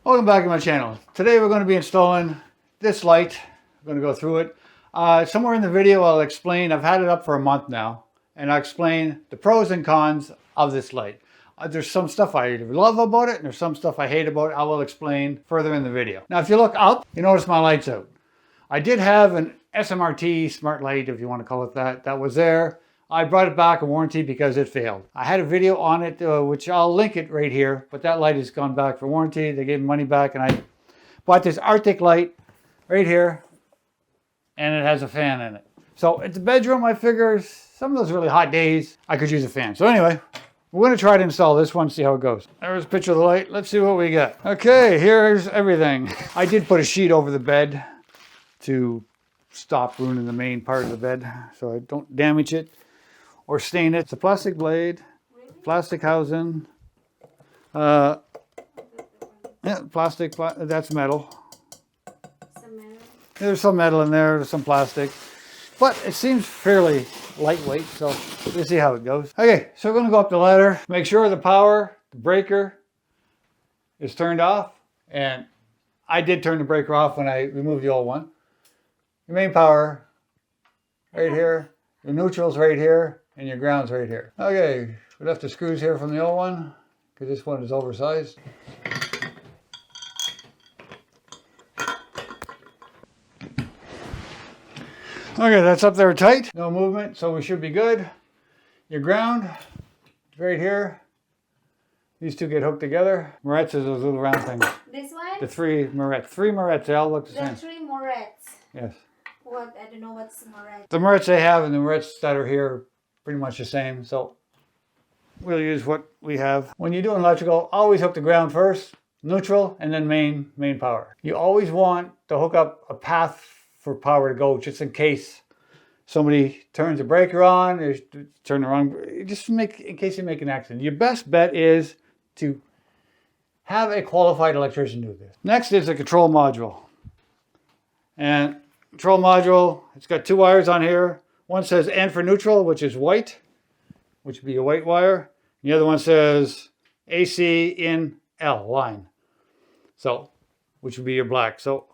Welcome back to my channel. Today we're going to be installing this light. I'm going to go through it. Somewhere in the video I'll explain, I've had it up for a month now, and I'll explain the pros and cons of this light. There's some stuff I love about it, and there's some stuff I hate about it. I will explain further in the video. Now if you look up, you notice my light's out. I did have an SMRT smart light, if you want to call it that, that was there. I brought it back in warranty because it failed. I had a video on it, which I'll link it right here, but that light has gone back for warranty. They gave me money back, and I bought this Arctic light right here, and it has a fan in it. So it's a bedroom. I figure some of those really hot days, I could use a fan. So anyway, we're going to try to install this one, see how it goes. There's a picture of the light. Let's see what we got. Okay, here's everything. I did put a sheet over the bed to stop ruining the main part of the bed so I don't damage it or stain it. It's a plastic blade, plastic housing, yeah, plastic, that's metal. Some metal? There's some metal in there, there's some plastic, but it seems fairly lightweight, so we'll see how it goes. Okay, so we're gonna go up the ladder, make sure the power, the breaker is turned off, and I did turn the breaker off when I removed the old one. Your main power right here, your neutral's right here, and your ground's right here. Okay, we left the screws here from the old one because this one is oversized. Okay, that's up there tight, no movement, so we should be good. Your ground right here. These two get hooked together. Morettes is those little round things. This one? The three morettes, they all look the same. The three morettes. Yes. What? I don't know what's moret. The morettes they have and the morettes that are here are pretty much the same, so we'll use what we have. When you're doing electrical, always hook the ground first, neutral, and then main power. You always want to hook up a path for power to go, just in case somebody turns the breaker on, or turn the wrong, just in case you make an accident. Your best bet is to have a qualified electrician do this. Next is the control module. And control module, it's got two wires on here. One says N for neutral, which is white, which would be a white wire. The other one says AC in L line, so which would be your black. So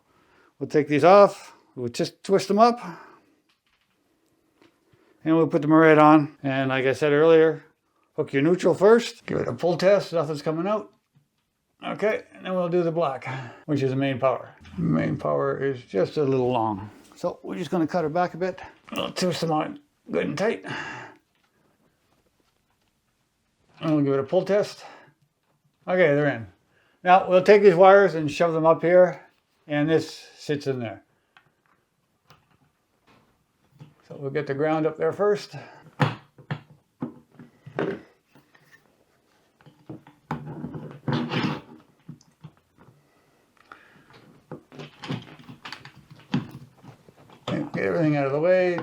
we'll take these off. We'll just twist them up, and we'll put the moret on. And like I said earlier, hook your neutral first. Give it a pull test. Nothing's coming out. Okay, and then we'll do the black, which is the main power. Main power is just a little long, so we're just going to cut her back a bit. We'll twist them on good and tight. And we'll give it a pull test. Okay, they're in. Now we'll take these wires and shove them up here, and this sits in there. So we'll get the ground up there first. Get everything out of the way,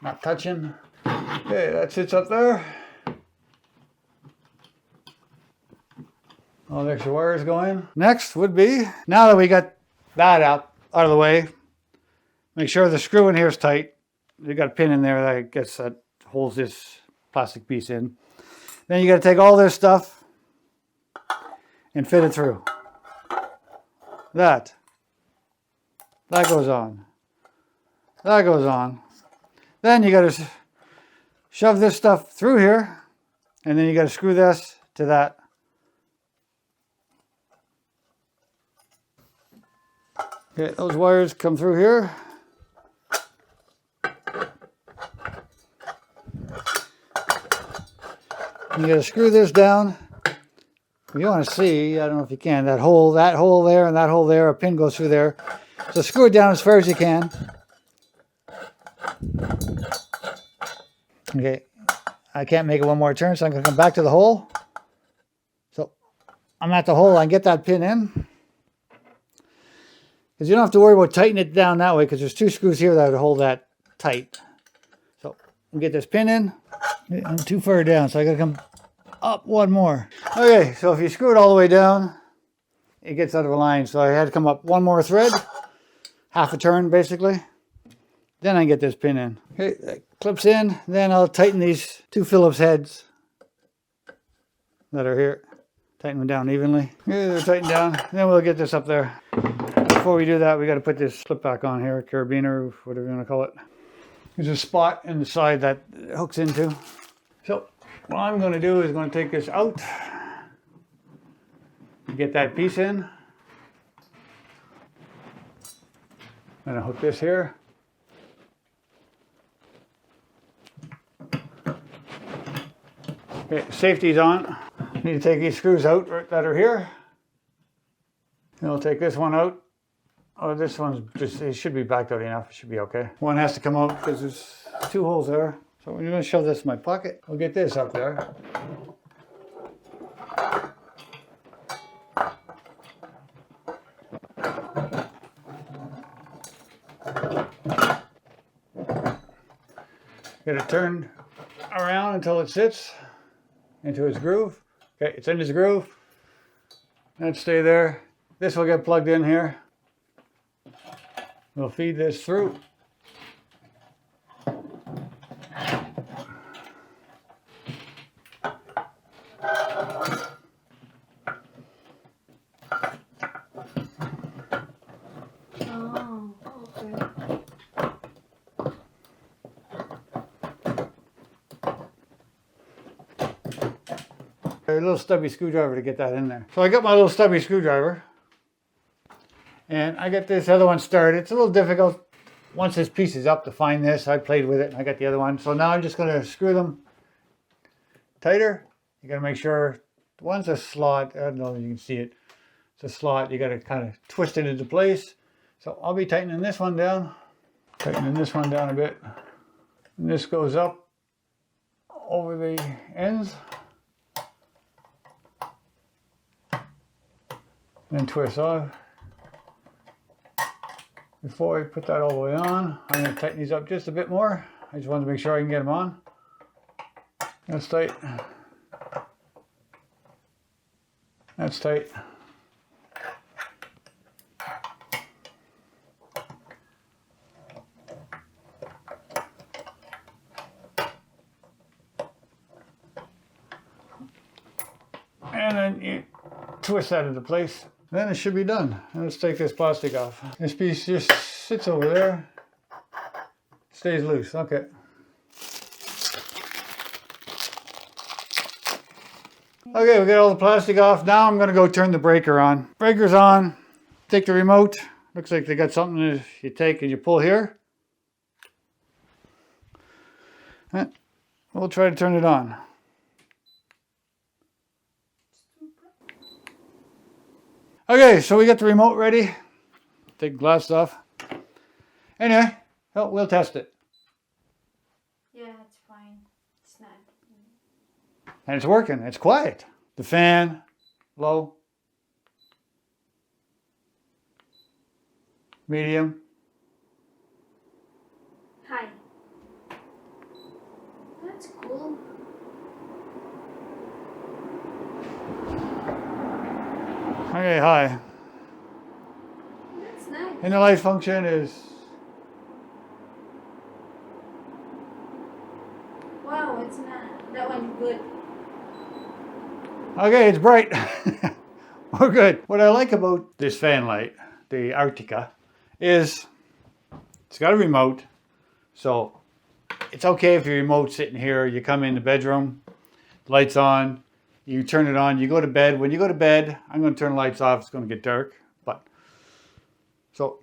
not touching. Okay, that sits up there. All the extra wires go in. Next would be, now that we got that out of the way, make sure the screw in here is tight. You got a pin in there that I guess that holds this plastic piece in. Then you got to take all this stuff and fit it through. That goes on. That goes on. Then you got to shove this stuff through here, and then you got to screw this to that. Okay, those wires come through here. You got to screw this down. If you want to see, I don't know if you can, that hole there, and that hole there, a pin goes through there. So screw it down as far as you can. Okay, I can't make it one more turn, so I'm going to come back to the hole. So I'm at the hole, I can get that pin in. Because you don't have to worry about tightening it down that way, because there's two screws here that would hold that tight. So we'll get this pin in. I'm too far down, so I got to come up one more. Okay, so if you screw it all the way down, it gets out of line. So I had to come up one more thread, half a turn basically. Then I get this pin in. Okay, that clips in. Then I'll tighten these two Phillips heads that are here Tighten them down evenly. Yeah, they're tightened down. Then we'll get this up there. Before we do that, we got to put this clip back on here, carabiner, whatever you want to call it. There's a spot in the side that it hooks into. So what I'm going to do is going to take this out, get that piece in, and I'll hook this here. Okay, safety's on. Need to take these screws out that are here. And I'll take this one out. Oh, this one's just, it should be backed out enough. It should be okay. One has to come out because there's 2 holes there. So I'm going to shove this in my pocket. I'll get this up there. Get it turned around until it sits into its groove. Okay, it's in its groove. Let's stay there. This will get plugged in here. We'll feed this through. Oh, okay. A little stubby screwdriver to get that in there. So I got my little stubby screwdriver. And I got this other one started. It's a little difficult once this piece is up to find this. I played with it and I got the other one. So now I'm just going to screw them tighter. You got to make sure one's a slot. I don't know if you can see it. It's a slot. You got to kind of twist it into place. So I'll be tightening this one down. Tightening this one down a bit. And this goes up over the ends. And twist off. Before I put that all the way on, I'm going to tighten these up just a bit more. I just wanted to make sure I can get them on. That's tight. That's tight. And then you twist that into place. Then it should be done. Let's take this plastic off. This piece just sits over there. Stays loose. Okay. Okay, we got all the plastic off. Now I'm going to go turn the breaker on. Breaker's on. Take the remote. Looks like they got something that you take and you pull here. We'll try to turn it on. Okay, so we got the remote ready. Take the glass off. Anyway, we'll test it. Yeah, it's fine. It's not. And it's working. It's quiet. The fan, low. Medium. Hi. That's cool. Okay, high. That's nice. And the light function is... Wow, it's not. That one's good. Okay, it's bright. We're good. What I like about this fan light, the Artika, is it's got a remote. So it's okay if your remote's sitting here, you come in the bedroom, lights on, you turn it on, you go to bed. When you go to bed, I'm going to turn the lights off. It's going to get dark. So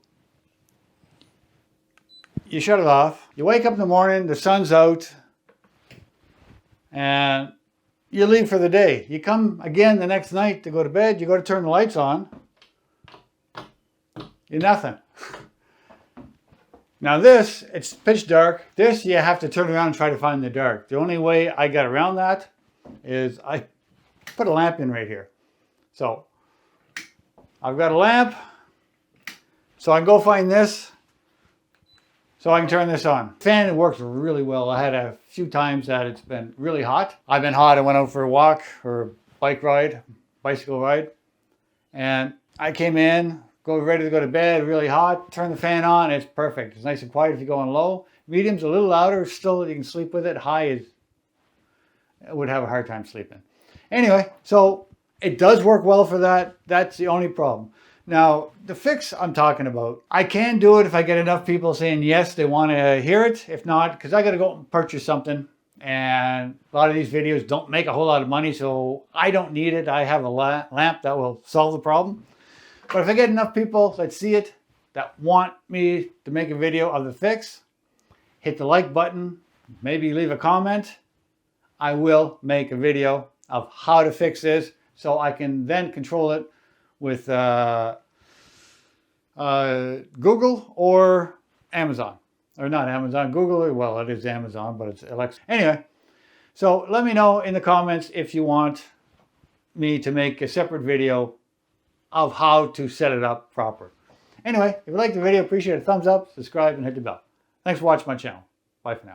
you shut it off. You wake up in the morning, the sun's out, and you leave for the day. You come again the next night to go to bed. You go to turn the lights on. You're nothing. Now this, it's pitch dark. This, you have to turn around and try to find the dark. The only way I got around that is I put a lamp in right here. So I've got a lamp. So I can go find this. So I can turn this on. Fan, it works really well. I had a few times that it's been really hot. I've been hot. I went out for a walk or a bike ride, bicycle ride. And I came in, ready to go to bed, really hot, turn the fan on, it's perfect. It's nice and quiet if you go on low. Medium's a little louder, still you can sleep with it. High is, I would have a hard time sleeping. Anyway, so It does work well for that. That's the only problem. Now, the fix I'm talking about, I can do it if I get enough people saying yes, they want to hear it. If not, because I got to go and purchase something. And a lot of these videos don't make a whole lot of money, so I don't need it. I have a lamp that will solve the problem. But if I get enough people that see it, that want me to make a video of the fix, hit the like button, maybe leave a comment, I will make a video of how to fix this so I can then control it with Google or Amazon. Or not Amazon, Google, well, it is Amazon, but it's Alexa. Anyway, so let me know in the comments if you want me to make a separate video of how to set it up proper. Anyway, if you like the video, appreciate a thumbs up, subscribe, and hit the bell. Thanks for watching my channel. Bye for now.